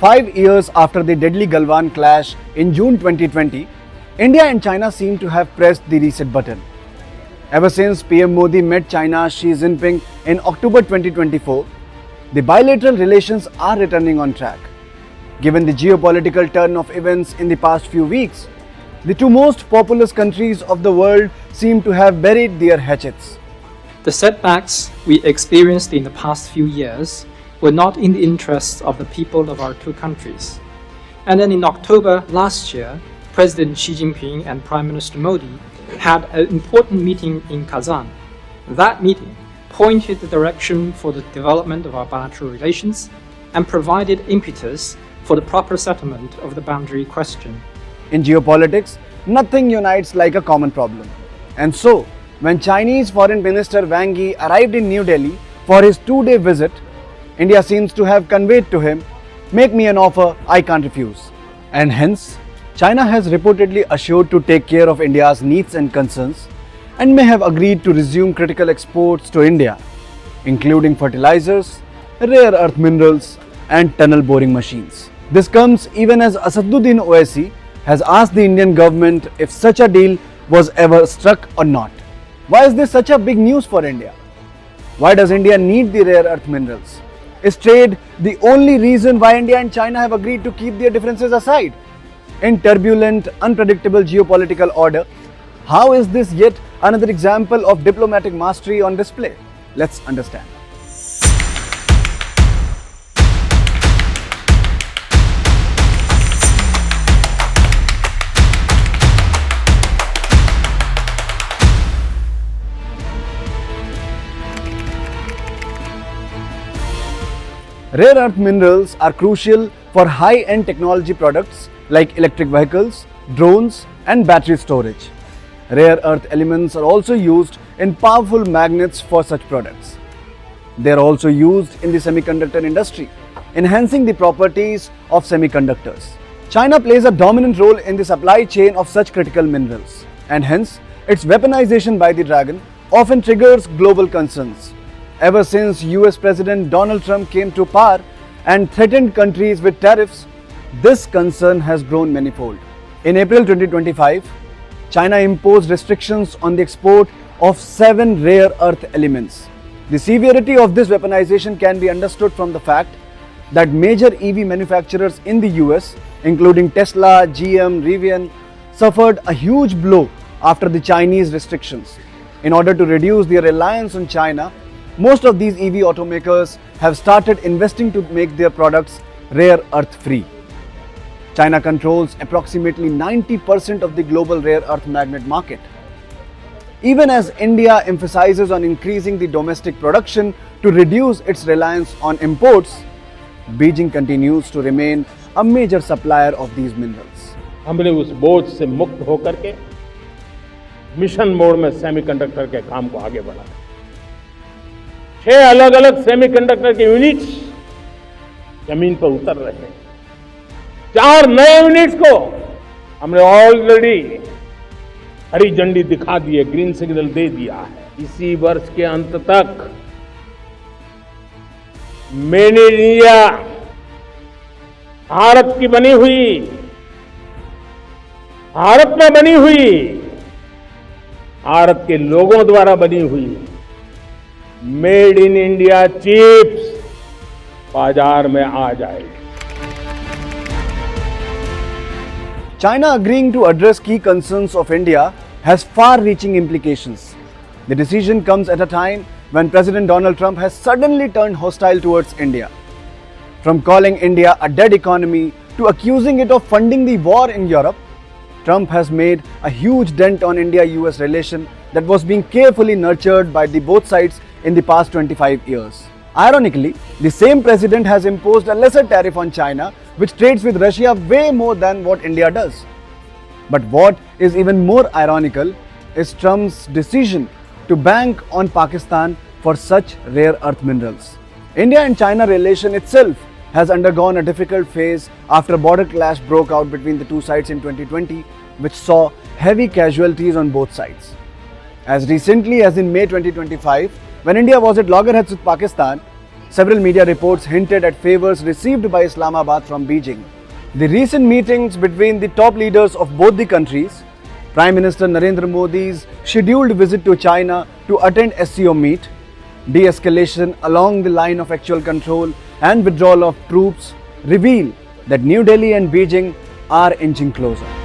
5 years after the deadly Galwan clash in June 2020, India and China seem to have pressed the reset button. Ever since PM Modi met China's Xi Jinping in October 2024, the bilateral relations are returning on track. Given the geopolitical turn of events in the past few weeks, the two most populous countries of the world seem to have buried their hatchets. The setbacks we experienced in the past few years were not in the interests of the people of our two countries. And then in October last year, President Xi Jinping and Prime Minister Modi had an important meeting in Kazan. That meeting pointed the direction for the development of our bilateral relations and provided impetus for the proper settlement of the boundary question. In geopolitics, nothing unites like a common problem. And so, when Chinese Foreign Minister Wang Yi arrived in New Delhi for his 2-day visit, India seems to have conveyed to him, "Make me an offer I can't refuse." And hence, China has reportedly assured to take care of India's needs and concerns and may have agreed to resume critical exports to India, including fertilizers, rare earth minerals and tunnel boring machines. This comes even as Asaduddin Owaisi has asked the Indian government if such a deal was ever struck or not. Why is this such a big news for India? Why does India need the rare earth minerals? Is trade the only reason why India and China have agreed to keep their differences aside? In turbulent, unpredictable geopolitical order, how is this yet another example of diplomatic mastery on display? Let's understand. Rare earth minerals are crucial for high-end technology products like electric vehicles, drones and battery storage. Rare earth elements are also used in powerful magnets for such products. They are also used in the semiconductor industry, enhancing the properties of semiconductors. China plays a dominant role in the supply chain of such critical minerals, and hence its weaponization by the dragon often triggers global concerns. Ever since US President Donald Trump came to power and threatened countries with tariffs, this concern has grown manifold. In April 2025, China imposed restrictions on the export of 7 rare earth elements. The severity of this weaponization can be understood from the fact that major EV manufacturers in the US, including Tesla, GM, Rivian, suffered a huge blow after the Chinese restrictions. In order to reduce their reliance on China, most of these EV automakers have started investing to make their products rare earth free. China controls approximately 90% of the global rare earth magnet market. Even as India emphasizes on increasing the domestic production to reduce its reliance on imports, Beijing continues to remain a major supplier of these minerals. हमने उस बोझ से मुक्त होकर के mission mode में semiconductor के काम को आगे बढ़ाया। 6 अलग अलग सेमीकंडक्टर के यूनिट्स जमीन पर उतर रहे हैं। 4 नए यूनिट्स को हमने ऑलरेडी हरी झंडी दिखा दी है, ग्रीन सिग्नल दे दिया है। इसी वर्ष के अंत तक मेड इन इंडिया, भारत की बनी हुई, भारत में बनी हुई, भारत के लोगों द्वारा बनी हुई मेड इन इंडिया चिप्स बाजार में आ जाएगी। China agreeing to address key concerns of India has far-reaching implications. The decision comes at a time when President Donald Trump has suddenly turned hostile towards India. From calling India a dead economy to accusing it of funding the war in Europe, Trump has made a huge dent on India-US relation that was being carefully nurtured by the both sides in the past 25 years. Ironically, the same president has imposed a lesser tariff on China, which trades with Russia way more than what India does. But what is even more ironical is Trump's decision to bank on Pakistan for such rare earth minerals. India and China relation itself has undergone a difficult phase after a border clash broke out between the two sides in 2020, which saw heavy casualties on both sides. As recently as in May 2025, when India was at loggerheads with Pakistan, Several media reports hinted at favors received by Islamabad from Beijing. The recent meetings between the top leaders of both the countries, Prime Minister Narendra Modi's scheduled visit to China to attend SCO meet, de-escalation along the line of actual control and withdrawal of troops reveal that New Delhi and Beijing are inching closer.